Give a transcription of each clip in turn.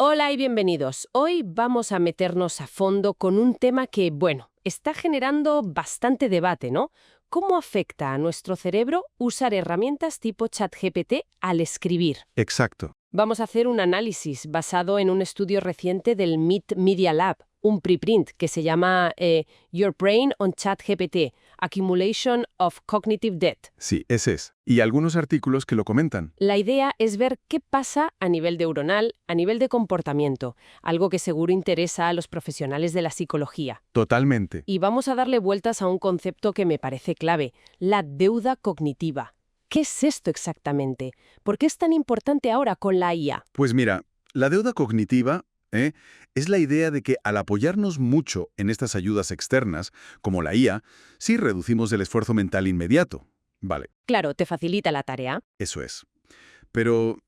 Hola y bienvenidos. Hoy vamos a meternos a fondo con un tema que, bueno, está generando bastante debate, ¿no? ¿Cómo afecta a nuestro cerebro usar herramientas tipo ChatGPT al escribir? Exacto. Vamos a hacer un análisis basado en un estudio reciente del MIT Media Lab, un preprint que se llama Your Brain on ChatGPT, Accumulation of Cognitive Debt. Sí, ese es. Y algunos artículos que lo comentan. La idea es ver qué pasa a nivel neuronal, a nivel de comportamiento, algo que seguro interesa a los profesionales de la psicología. Totalmente. Y vamos a darle vueltas a un concepto que me parece clave, la deuda cognitiva. ¿Qué es esto exactamente? ¿Por qué es tan importante ahora con la IA? Pues mira, la deuda cognitiva es la idea de que al apoyarnos mucho en estas ayudas externas, como la IA, sí reducimos el esfuerzo mental inmediato. Vale, Claro, te facilita la tarea. eso es. Pero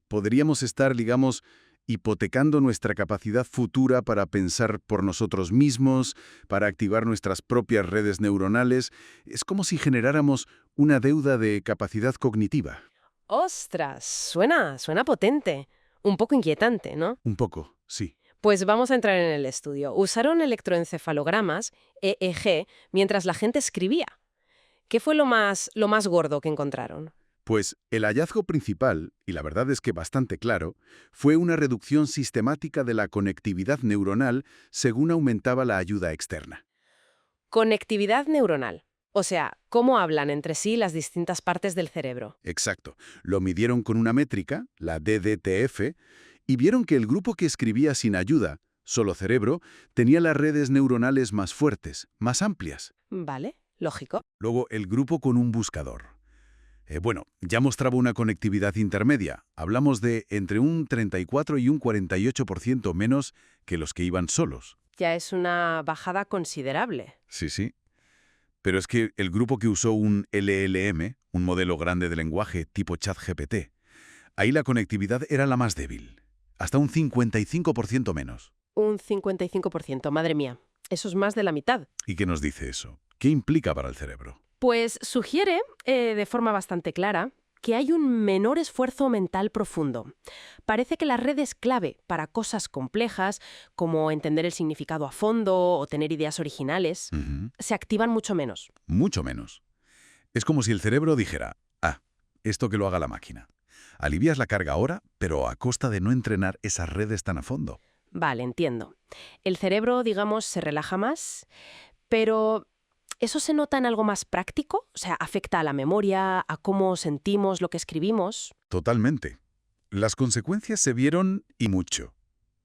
podríamos estar, digamos, hipotecando nuestra capacidad futura para pensar por nosotros mismos, para activar nuestras propias redes neuronales. Es como si generáramos una deuda de capacidad cognitiva. ¡Ostras! Suena potente. Un poco inquietante, ¿no? Un poco, sí. Pues vamos a entrar en el estudio. Usaron electroencefalogramas, EEG, mientras la gente escribía. ¿Qué fue lo más gordo que encontraron? Pues el hallazgo principal, y la verdad es que bastante claro, fue una reducción sistemática de la conectividad neuronal según aumentaba la ayuda externa. Conectividad neuronal. O sea, cómo hablan entre sí las distintas partes del cerebro. Exacto. Lo midieron con una métrica, la DDTF, y vieron que el grupo que escribía sin ayuda, solo cerebro, tenía las redes neuronales más fuertes, más amplias. Vale, lógico. Luego, el grupo con un buscador. Ya mostraba una conectividad intermedia. Hablamos de entre un 34 y un 48% menos que los que iban solos. Ya es una bajada considerable. Sí, sí. Pero es que el grupo que usó un LLM, un modelo grande de lenguaje tipo ChatGPT, ahí la conectividad era la más débil. Hasta un 55% menos. Un 55%, madre mía. Eso es más de la mitad. ¿Y qué nos dice eso? ¿Qué implica para el cerebro? Pues sugiere, de forma bastante clara, que hay un menor esfuerzo mental profundo. Parece que la red es clave para cosas complejas, como entender el significado a fondo o tener ideas originales, se activan mucho menos. Mucho menos. Es como si el cerebro dijera, esto que lo haga la máquina. Alivias la carga ahora, pero a costa de no entrenar esas redes tan a fondo. Vale, entiendo. El cerebro, digamos, se relaja más, pero ¿eso se nota en algo más práctico? O sea, ¿afecta a la memoria, a cómo sentimos lo que escribimos? Totalmente. Las consecuencias se vieron y mucho.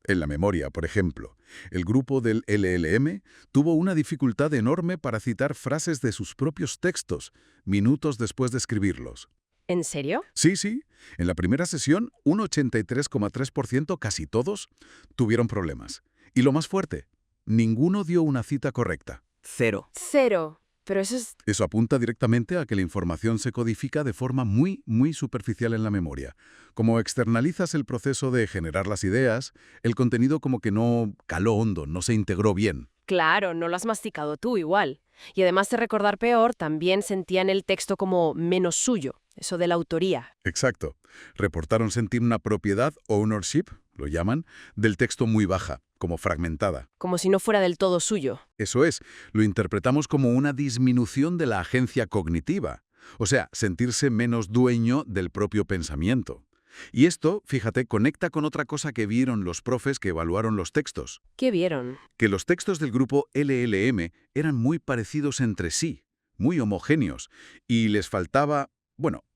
En la memoria, por ejemplo, el grupo del LLM tuvo una dificultad enorme para citar frases de sus propios textos, minutos después de escribirlos. ¿En serio? Sí, sí. En la primera sesión, un 83,3%, casi todos, tuvieron problemas. Y lo más fuerte, ninguno dio una cita correcta. Cero. Cero. Pero eso es... Eso apunta directamente a que la información se codifica de forma muy, muy superficial en la memoria. Como externalizas el proceso de generar las ideas, el contenido como que no caló hondo, no se integró bien. Claro, no lo has masticado tú igual. Y además de recordar peor, también sentían el texto como menos suyo, eso de la autoría. Exacto. Reportaron sentir una propiedad, ownership, lo llaman, del texto muy baja, como fragmentada. Como si no fuera del todo suyo. Eso es, lo interpretamos como una disminución de la agencia cognitiva. O sea, sentirse menos dueño del propio pensamiento. Y esto, fíjate, conecta con otra cosa que vieron los profes que evaluaron los textos. ¿Qué vieron? Que los textos del grupo LLM eran muy parecidos entre sí, muy homogéneos, y les faltaba,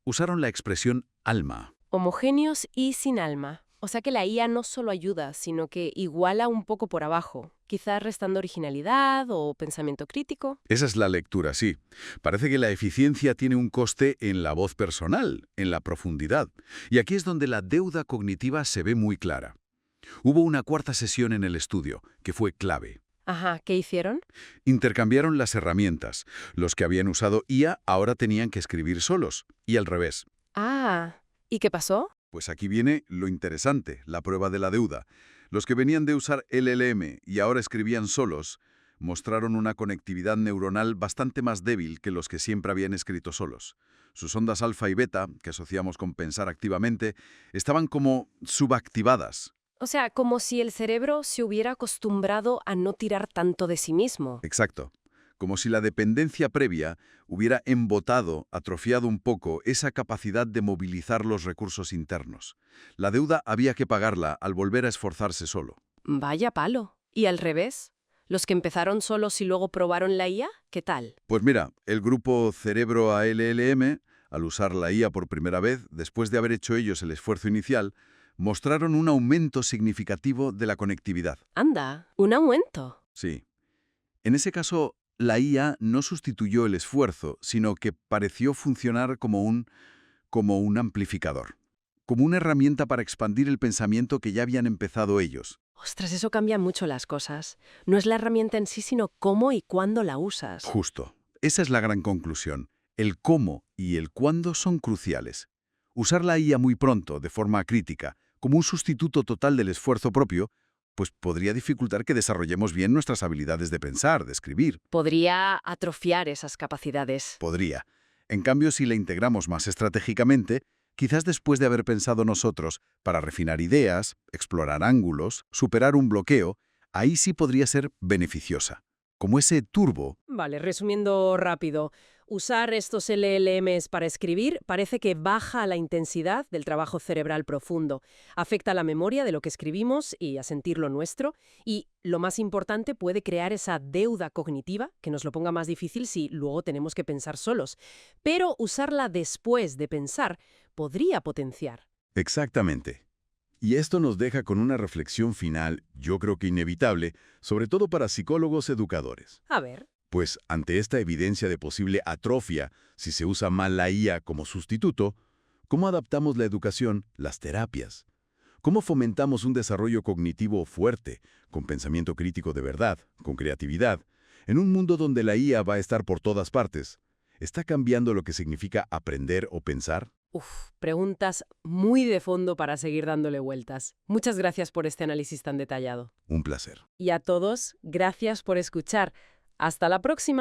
usaron la expresión alma. Homogéneos y sin alma. O sea que la IA no solo ayuda, sino que iguala un poco por abajo, quizás restando originalidad o pensamiento crítico. Esa es la lectura, sí. Parece que la eficiencia tiene un coste en la voz personal, en la profundidad. Y aquí es donde la deuda cognitiva se ve muy clara. Hubo una cuarta sesión en el estudio, que fue clave. Ajá, ¿qué hicieron? Intercambiaron las herramientas. Los que habían usado IA ahora tenían que escribir solos, y al revés. Ah, ¿y qué pasó? Pues aquí viene lo interesante, la prueba de la deuda. Los que venían de usar LLM y ahora escribían solos, mostraron una conectividad neuronal bastante más débil que los que siempre habían escrito solos. Sus ondas alfa y beta, que asociamos con pensar activamente, estaban como subactivadas. O sea, como si el cerebro se hubiera acostumbrado a no tirar tanto de sí mismo. Exacto. Como si la dependencia previa hubiera embotado, atrofiado un poco esa capacidad de movilizar los recursos internos. La deuda había que pagarla al volver a esforzarse solo. Vaya palo. ¿Y al revés? ¿Los que empezaron solos y luego probaron la IA? ¿Qué tal? Pues mira, el grupo Cerebro ALLM, al usar la IA por primera vez, después de haber hecho ellos el esfuerzo inicial, mostraron un aumento significativo de la conectividad. Anda, un aumento. Sí. En ese caso, la IA no sustituyó el esfuerzo, sino que pareció funcionar como un amplificador, como una herramienta para expandir el pensamiento que ya habían empezado ellos. Ostras, eso cambia mucho las cosas. No es la herramienta en sí, sino cómo y cuándo la usas. Justo. Esa es la gran conclusión. El cómo y el cuándo son cruciales. Usar la IA muy pronto, de forma crítica, como un sustituto total del esfuerzo propio, pues podría dificultar que desarrollemos bien nuestras habilidades de pensar, de escribir. Podría atrofiar esas capacidades. Podría. En cambio, si la integramos más estratégicamente, quizás después de haber pensado nosotros para refinar ideas, explorar ángulos, superar un bloqueo, ahí sí podría ser beneficiosa. Como ese turbo. Vale, resumiendo rápido, usar estos LLMs para escribir parece que baja la intensidad del trabajo cerebral profundo, afecta a la memoria de lo que escribimos y a sentir lo nuestro, y, lo más importante, puede crear esa deuda cognitiva que nos lo ponga más difícil si luego tenemos que pensar solos. Pero usarla después de pensar podría potenciar. Exactamente. Y esto nos deja con una reflexión final, yo creo que inevitable, sobre todo para psicólogos educadores. A ver. Pues ante esta evidencia de posible atrofia, si se usa mal la IA como sustituto, ¿cómo adaptamos la educación, las terapias? ¿Cómo fomentamos un desarrollo cognitivo fuerte, con pensamiento crítico de verdad, con creatividad, en un mundo donde la IA va a estar por todas partes? ¿Está cambiando lo que significa aprender o pensar? Preguntas muy de fondo para seguir dándole vueltas. Muchas gracias por este análisis tan detallado. Un placer. Y a todos, gracias por escuchar. Hasta la próxima.